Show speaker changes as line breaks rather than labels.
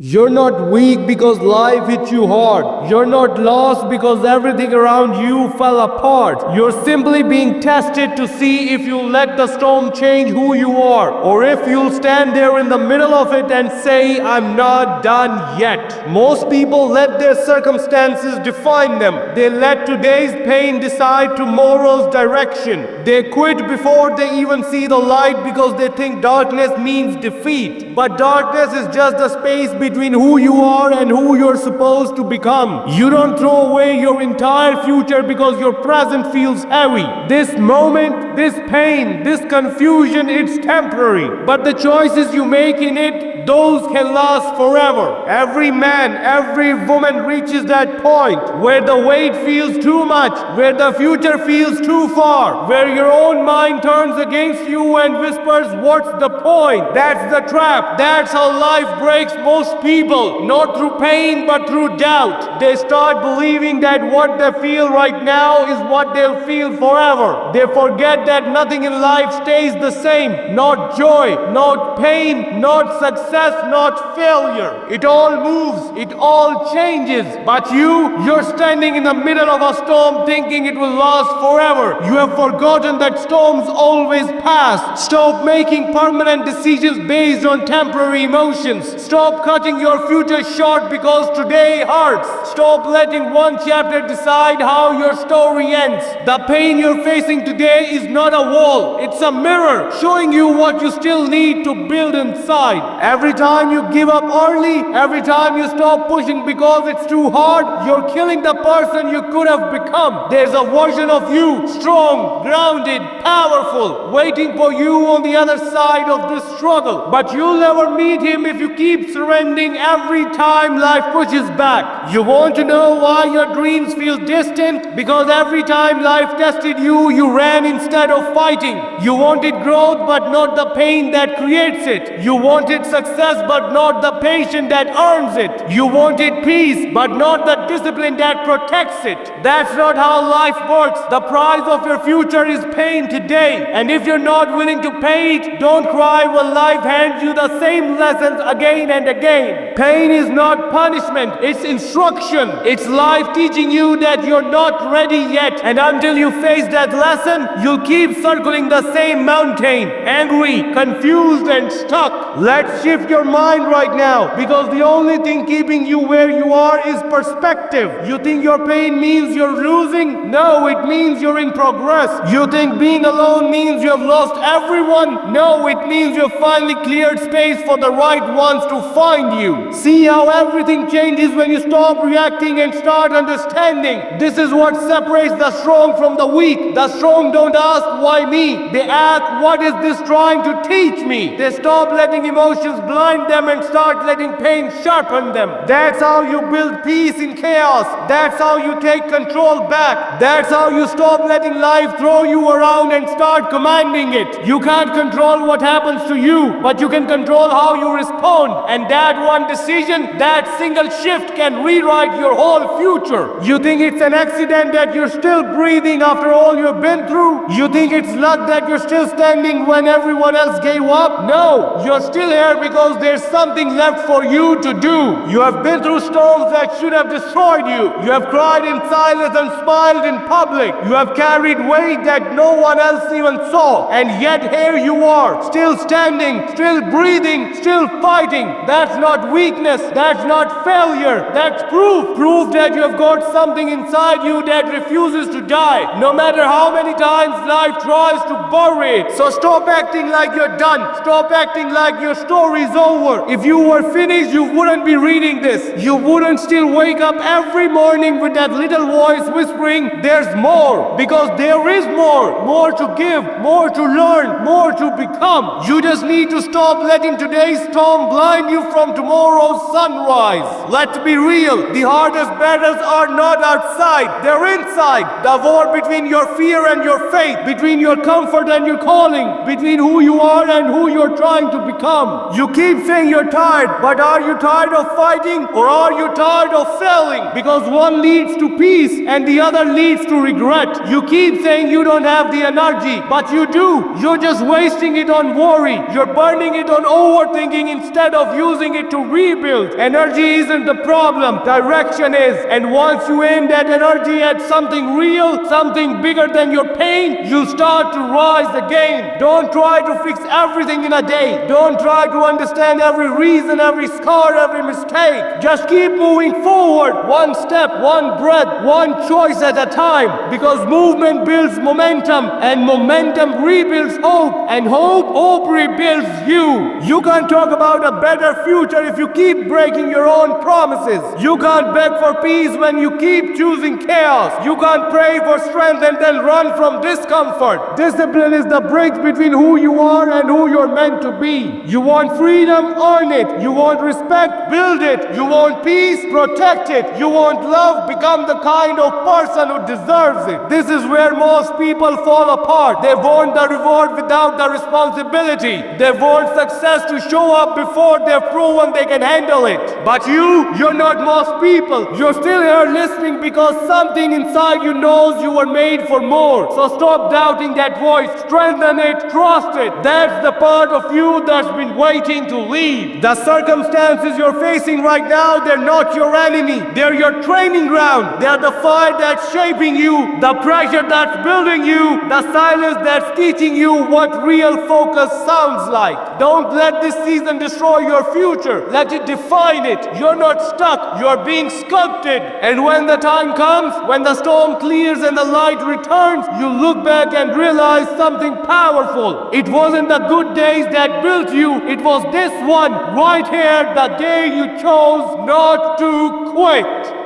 You're not weak because life hit you hard. You're not lost because everything around you fell apart. You're simply being tested to see if you'll let the storm change who you are, or if you'll stand there in the middle of it and say, I'm not done yet. Most people let their circumstances define them. They let today's pain decide tomorrow's direction. They quit before they even see the light because they think darkness means defeat. But darkness is just the space between who you are and who you're supposed to become. You don't throw away your entire future because your present feels heavy. This moment, this pain, this confusion, it's temporary. But the choices you make in it, those can last forever. Every man, every woman reaches that point where the weight feels too much, where the future feels too far, where your own mind turns against you and whispers, what's the point? That's the trap. That's how life breaks most people. Not through pain, but through doubt. They start believing that what they feel right now is what they'll feel forever. They forget that nothing in life stays the same. Not joy, not pain, not success, not failure. It all moves, it all changes. But you're standing in the middle of a storm thinking it will last forever. You have forgotten that storms always pass. Stop making permanent decisions based on temporary emotions. Stop cutting your future short because today hurts. Stop letting one chapter decide how your story ends. The pain you're facing today is not a wall. It's a mirror showing you what you still need to build inside. Every time you give up early, every time you stop pushing because it's too hard, you're killing the person you could have become. There's a version of you, strong, grounded, powerful, waiting for you on the other side of this struggle. But you'll never meet him if you keep surrendering every time life pushes back. You want to know why your dreams feel distant? Because every time life tested you, you ran instead of fighting. You wanted growth, but not the pain that creates it. You wanted success, but not the patience that earns it. You wanted peace, but not the discipline that protects it. That's not how life works. The price of your future is pain today. And if you're not willing to pay it, don't cry when life hands you the same lessons again and again. Pain is not punishment, it's instruction. It's life teaching you that you're not ready yet. And until you face that lesson, you'll keep circling the same mountain, angry, confused, and stuck. Let's shift your mind right now, because the only thing keeping you where you are is perspective. You think your pain means you're losing? No, it means you're in progress. You think being alone means you have lost everyone? No, it means you've finally cleared space for the right ones to find you. See how everything changes when you stop reacting and start understanding. This is what separates the strong from the weak. The strong don't ask, why me? They ask, what is this trying to teach me? They stop letting emotions blind them and start letting pain sharpen them. That's how you build peace in chaos. That's how you take control back. That's how you stop letting life throw you around and start commanding it. You can't control what happens to you, but you can control how you respond. And that one decision, that single shift can rewrite your whole future. You think it's an accident that you're still breathing after all you've been through? You think it's luck that you're still standing when everyone else gave up? No, you're still here because there's something left for you to do. You have been through storms that should have destroyed you. You have cried in silence and smiled in public. You have carried weight that no one else even saw. And yet here you are, still standing, still breathing, still fighting. That's not weakness. That's not failure. That's proof. Proof that you have got something inside you that refuses to die, no matter how many times life tries to bury it. So stop acting like you're done. Stop acting like your story's over. If you were finished, you wouldn't be reading this. You wouldn't still wake up every morning with that little voice whispering, there's more. Because there is more. More to give, more to learn, more to become. You just need to stop letting today's storm blind you from tomorrow's sunrise. Let's be real. The hardest battles are not outside. They're inside. The war between your fear and your faith, between your comfort and your calling, between who you are and who you're trying to become. You keep saying you're tired, but are you tired of fighting, or are you tired of failing? Because one leads to peace and the other leads to regret. You keep saying you don't have the energy, but you do. You're just wasting it on worry. You're burning it on overthinking instead of using it to rebuild. Energy isn't the problem, direction is. And once you aim that energy at something real, something bigger than your pain, you start to rise again. Don't try to fix everything in a day. Don't try to understand every reason, every scar, every mistake. Just keep moving forward, one step, one breath, one choice at a time. Because movement builds momentum, and momentum rebuilds hope, and hope rebuilds you. You can't talk about a better future if you keep breaking your own promises. You can't beg for peace when you keep choosing chaos. You can't pray for strength and then run from discomfort. Discipline is the bridge between who you are and who you're meant to be. You want freedom? Earn it. You want respect? Build it. You want peace? Protect it. You want love? Become the kind of person who deserves it. This is where most people fall apart. They want the reward without the responsibility. They want success to show up before they've proven they can handle it. But you're not most people. You're still here listening because something inside you knows you were made for more. So stop doubting that voice. Strengthen it. Trust it. That's the part of you that's been waiting to leave. The circumstances you're facing right now, they're not your enemy. They're your training ground. They're the fire that's shaping you, the pressure that's building you, the silence that's teaching you what real focus sounds like. Don't let this season destroy your future. Let it define it. You're not stuck. You're being sculpted. And when the time comes, when the storm clears and the light returns, you look back and realize something powerful. It wasn't the good days that built you. It was this one right here, the day you chose not to quit.